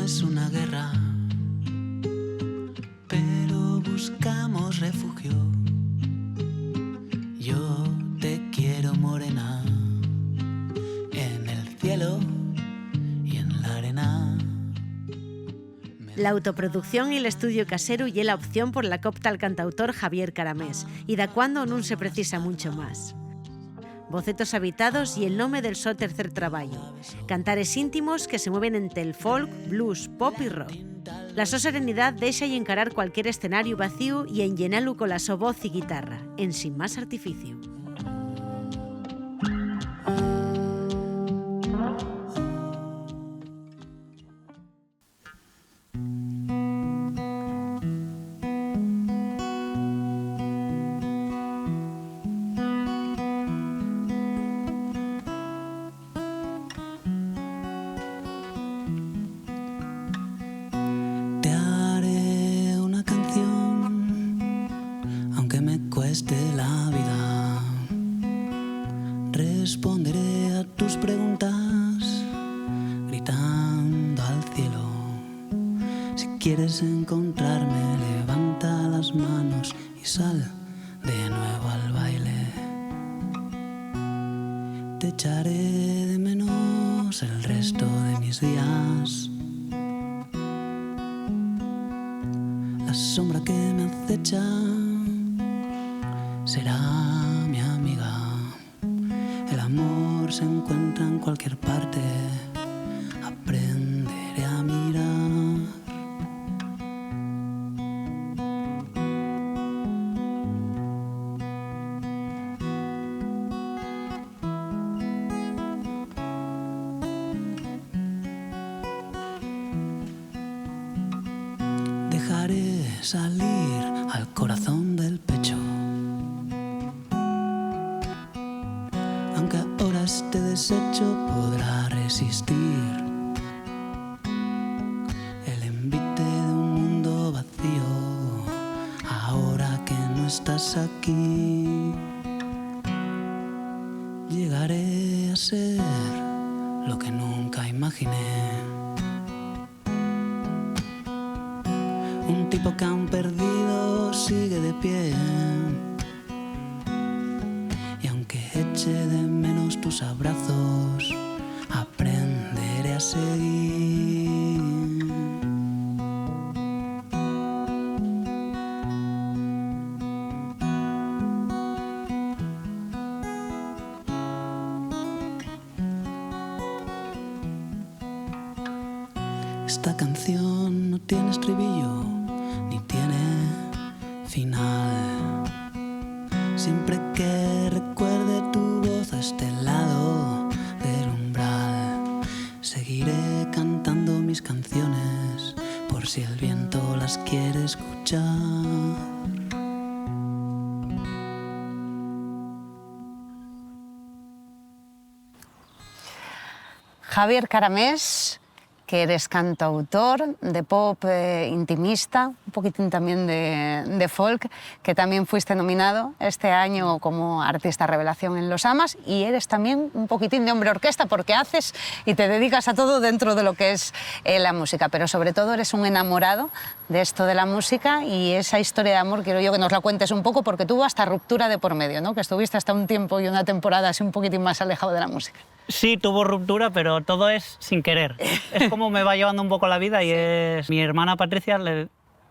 es una guerra, pero buscamos refugio. Yo te quiero morena, en el cielo y en la arena. La autoproducción y el estudio casero y la opción por la copta al cantautor Javier Caramés, y da cuando non se precisa mucho más. Bocetos habitados y el nome del so tercer traballo. Cantares íntimos que se mueven entre el folk, blues, pop y rock. La so serenidad deixa y encarar cualquier escenario vacío y enllenalu con la so voz y guitarra, en sin más artificio. La vida. Responderé a tus preguntas gritando al cielo. Si quieres encontrarme, levanta las manos y sal de nuevo al baile. Te echaré de menos el resto de mis días. La sombra que me acecha será mi amiga. El amor se encuentra en cualquier parte. Aprenderé a mirar. Dejaré salir al corazón del pecho. Aunque ahora esté deshecho, podrá resistir el envite de un mundo vacío. Ahora que no estás aquí, llegaré a ser lo que nunca imaginé. Un tipo que aún perdido sigue de pie. Y aunque eche de menos tus abrazos, aprenderé a seguir. Esta canción no tiene estribillo ni tiene final. Siempre que recuerde tu voz a este lado del umbral, seguiré cantando mis canciones por si el viento las quiere escuchar. Javier Caramés, que eres cantautor de pop intimista, un poquitín también de folk, que también fuiste nominado este año como artista revelación en Los Amas, y eres también un poquitín de hombre orquesta porque haces y te dedicas a todo dentro de lo que es la música, pero sobre todo eres un enamorado de esto de la música, y esa historia de amor quiero yo que nos la cuentes un poco, porque tuvo hasta ruptura de por medio, ¿no? Que estuviste hasta un tiempo y una temporada así un poquitín más alejado de la música. Sí, tuvo ruptura, pero todo es sin querer. Es como me va llevando un poco la vida, y es... Mi hermana Patricia,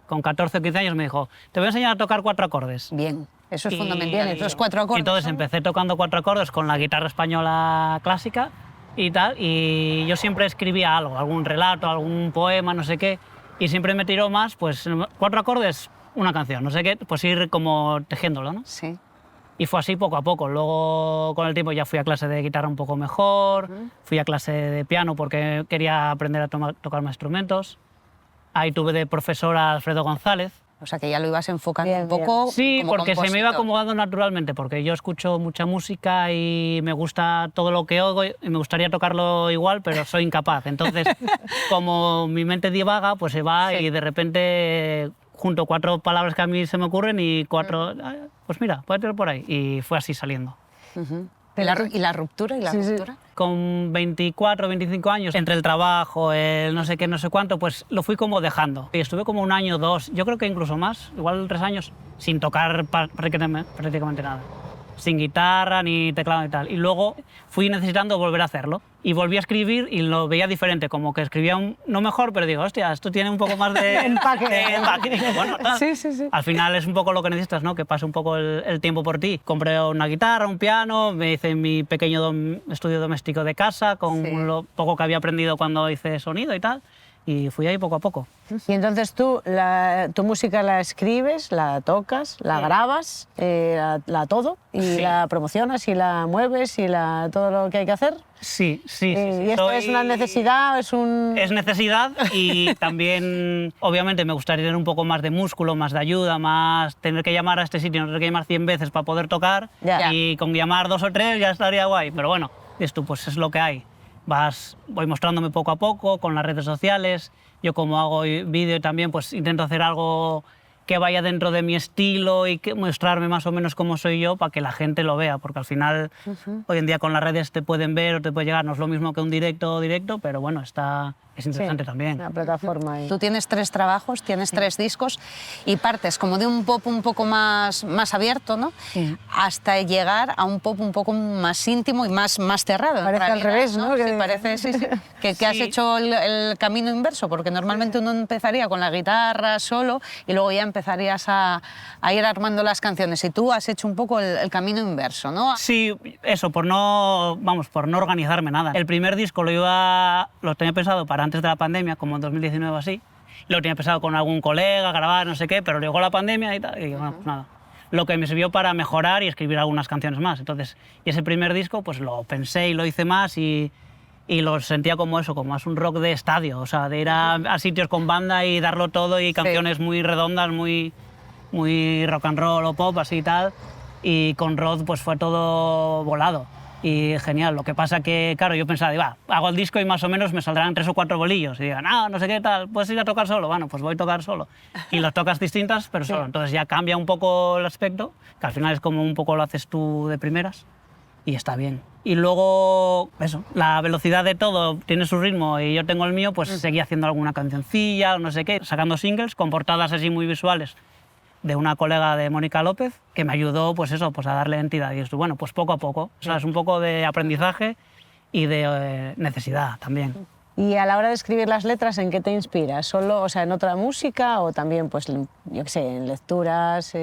con 14 o 15 años, me dijo, te voy a enseñar a tocar 4 acordes. Bien, eso es fundamental, los 4 acordes. Entonces empecé tocando 4 acordes con la guitarra española clásica y tal, y yo siempre escribía algo, algún relato, algún poema, no sé qué, y siempre me tiró más, pues 4 acordes, una canción, no sé qué, pues ir como tejiéndolo, ¿no? Sí. Y fue así poco a poco. Luego, con el tiempo, ya fui a clase de guitarra un poco mejor, fui a clase de piano porque quería aprender a tocar más instrumentos. Ahí tuve de profesor a Alfredo González. O sea, que ya lo ibas enfocando un poco. Sí, como porque compositor. se me iba acomodando naturalmente, porque yo escucho mucha música y me gusta todo lo que oigo y me gustaría tocarlo igual, pero soy incapaz. Entonces, como mi mente divaga, pues se va y de repente junto 4 palabras que a mí se me ocurren y 4... Pues mira, puede ir por ahí. Y fue así saliendo. ¿Y la ruptura? Sí. Ruptura? Con 24, 25 años, entre el trabajo, el no sé qué, no sé cuánto, pues lo fui como dejando. Y estuve como 1 año, 2, yo creo que incluso más, igual 3 años, sin tocar prácticamente nada. Sin guitarra ni teclado y tal. Y luego fui necesitando volver a hacerlo. Y volví a escribir y lo veía diferente, como que escribía no mejor, pero digo, hostia, esto tiene un poco más de Empaque. empaque. Digo, bueno, tal. Sí. Al final es un poco lo que necesitas, ¿no? Que pase un poco el tiempo por ti. Compré una guitarra, un piano, me hice mi pequeño estudio doméstico de casa con lo poco que había aprendido cuando hice sonido y tal. Y fui ahí poco a poco. Y entonces tú tu música la escribes, la tocas, la grabas, la todo, y la promocionas y la mueves y todo lo que hay que hacer. Sí. ¿Y esto es una necesidad? ¿Es necesidad y también, obviamente, me gustaría tener un poco más de músculo, más de ayuda, más tener que llamar a este sitio, no tener que llamar 100 veces para poder tocar. Ya. Y con llamar 2 o 3 ya estaría guay. Pero bueno, esto pues es lo que hay. Voy mostrándome poco a poco con las redes sociales. Yo como hago vídeo también, pues intento hacer algo que vaya dentro de mi estilo y que mostrarme más o menos cómo soy yo para que la gente lo vea, porque al final hoy en día con las redes te pueden ver o te puede llegar, no es lo mismo que un directo, pero bueno, es interesante también. una plataforma ahí. Tú tienes 3 trabajos, tienes 3 discos y partes como de un pop un poco más abierto, ¿no? Sí. Hasta llegar a un pop un poco más íntimo y más cerrado. en Parece al realidad, revés, ¿no? Sí, parece, sí. Que has hecho el camino inverso, porque normalmente uno empezaría con la guitarra solo y luego ya empezarías a ir armando las canciones. Y tú has hecho un poco el camino inverso, ¿no? Sí, eso, por no organizarme nada. El primer disco lo tenía pensado para antes de la pandemia, como en 2019 o así. Lo tenía pensado con algún colega, grabar, no sé qué, pero llegó la pandemia y tal, y bueno, pues nada. Lo que me sirvió para mejorar y escribir algunas canciones más. Entonces, y ese primer disco, pues lo pensé y lo hice más y lo sentía como eso, como más un rock de estadio, o sea, de ir a sitios con banda y darlo todo y canciones muy redondas, muy rock and roll o pop, así y tal. Y con Rod pues fue todo volado y genial. Lo que pasa que, claro, yo pensaba, hago el disco y más o menos me saldrán 3 o 4 bolillos. Y digan, no sé qué tal, ¿puedes ir a tocar solo? Bueno, pues voy a tocar solo. Y las tocas distintas, pero solo. Entonces ya cambia un poco el aspecto, que al final es como un poco lo haces tú de primeras y está bien. Y luego, eso, la velocidad de todo tiene su ritmo y yo tengo el mío, pues seguí haciendo alguna cancioncilla o no sé qué, sacando singles con portadas así muy visuales de una colega de Mónica López, que me ayudó pues eso, pues a darle entidad. Y esto, bueno, pues poco a poco. O sea, es un poco de aprendizaje y de necesidad también. Y a la hora de escribir las letras, ¿en qué te inspiras? ¿Solo, o sea, en otra música o también, pues, yo qué sé, en lecturas,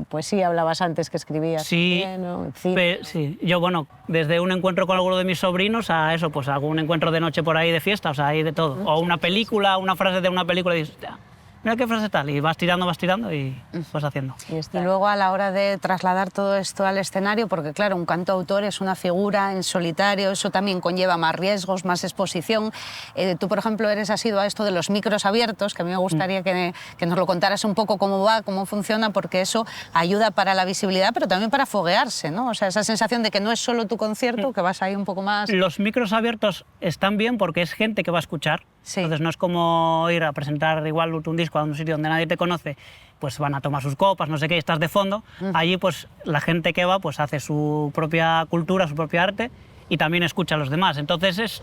poesía, hablabas antes que escribías? Sí, también, ¿no? En cine. sí. Yo, bueno, desde un encuentro con alguno de mis sobrinos a eso, pues algún encuentro de noche por ahí de fiesta, o sea, hay de todo. O una película, una frase de una película y dices, mira qué frase tal, y vas tirando y vas haciendo. Y luego a la hora de trasladar todo esto al escenario, porque claro, un cantautor es una figura en solitario, eso también conlleva más riesgos, más exposición. Tú, por ejemplo, eres asiduo a esto de los micros abiertos, que a mí me gustaría que nos lo contaras un poco cómo va, cómo funciona, porque eso ayuda para la visibilidad, pero también para foguearse, ¿no? O sea, esa sensación de que no es solo tu concierto, que vas ahí un poco más... Los micros abiertos están bien porque es gente que va a escuchar. Sí. Entonces no es como ir a presentar igual un disco a un sitio donde nadie te conoce, pues van a tomar sus copas, no sé qué, y estás de fondo. Allí pues la gente que va pues hace su propia cultura, su propia arte y también escucha a los demás. Entonces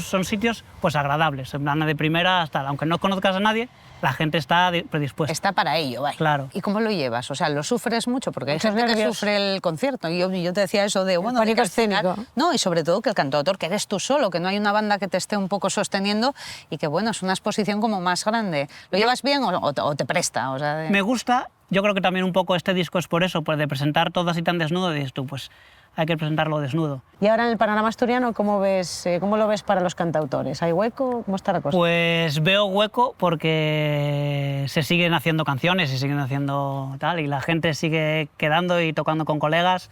son sitios pues agradables, en plan de primera hasta, aunque no conozcas a nadie, la gente está predispuesta. Está para ello, vaya. Claro. ¿Y cómo lo llevas? O sea, ¿lo sufres mucho? Porque hay Muchos gente que nervios. sufre el concierto. Y yo te decía eso de, bueno... pánico de que al final- escénico. No, y sobre todo que el cantautor, que eres tú solo, que no hay una banda que te esté un poco sosteniendo y que, bueno, es una exposición como más grande. ¿Lo llevas bien o te presta? O sea, Me gusta, yo creo que también un poco este disco es por eso, pues de presentar todo así tan desnudo, y dices tú, pues hay que presentarlo desnudo. Y ahora en el panorama asturiano, ¿cómo lo ves para los cantautores? ¿Hay hueco? ¿Cómo está la cosa? Pues veo hueco porque se siguen haciendo canciones y siguen haciendo tal, y la gente sigue quedando y tocando con colegas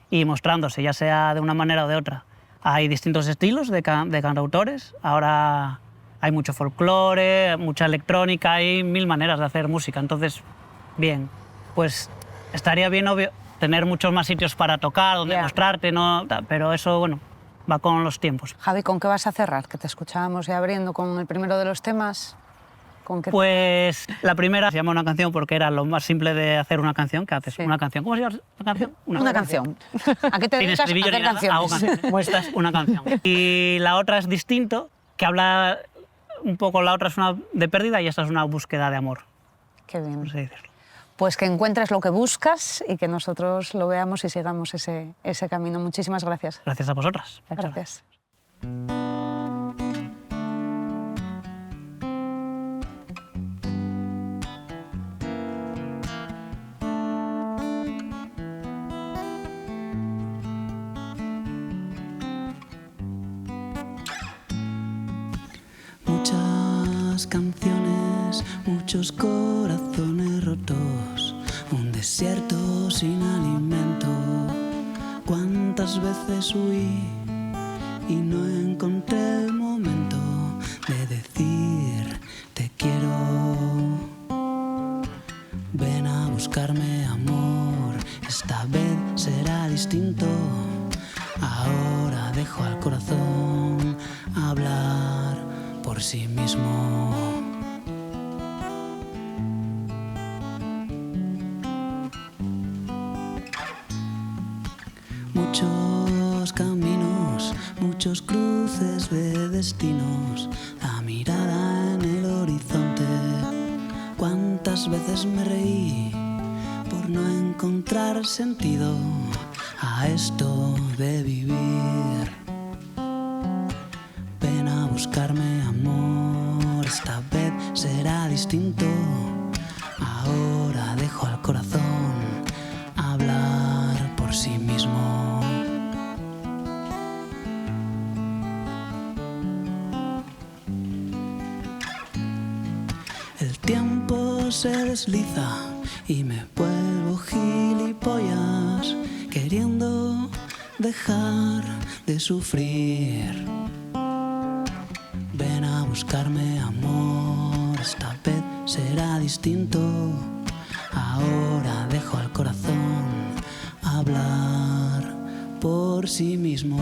y mostrándose, ya sea de una manera o de otra. Hay distintos estilos de cantautores, ahora hay mucho folclore, mucha electrónica, hay 1000 maneras de hacer música, entonces, bien, pues estaría bien, obvio, tener muchos más sitios para tocar, donde mostrarte, ¿no? Pero eso, bueno, va con los tiempos. Javi, ¿con qué vas a cerrar? Que te escuchábamos ya abriendo con el primero de los temas. ¿Con qué? Pues la primera se llama Una canción porque era lo más simple de hacer una canción, que haces Sí. una canción. ¿Cómo se llama la canción? Una canción. ¿A qué te Sin dedicas? A estribillo hacer ni nada, hago canciones. canciones. Esta es una canción. Y la otra es Distinto, que habla un poco, la otra es una de pérdida y esta es una búsqueda de amor, Qué bien. no sé decirlo. Pues que encuentres lo que buscas y que nosotros lo veamos y sigamos ese camino. Muchísimas gracias. Gracias a vosotras. Gracias. Muchas canciones, muchos corazones rotos, un desierto sin alimento. Cuántas veces huí y no encontré el momento de decir te quiero. Ven a buscarme, amor, esta vez será distinto. Ahora dejo al corazón hablar por sí mismo. Muchos caminos, muchos cruces de destinos, la mirada en el horizonte. Cuántas veces me reí por no encontrar sentido a esto de vivir. Ven a buscarme, amor, esta vez será distinto. Ahora dejo al corazón hablar por sí mismo. El tiempo se desliza y me vuelvo gilipollas, queriendo dejar de sufrir. Ven a buscarme, amor, esta vez será distinto. Ahora dejo al corazón hablar por sí mismo.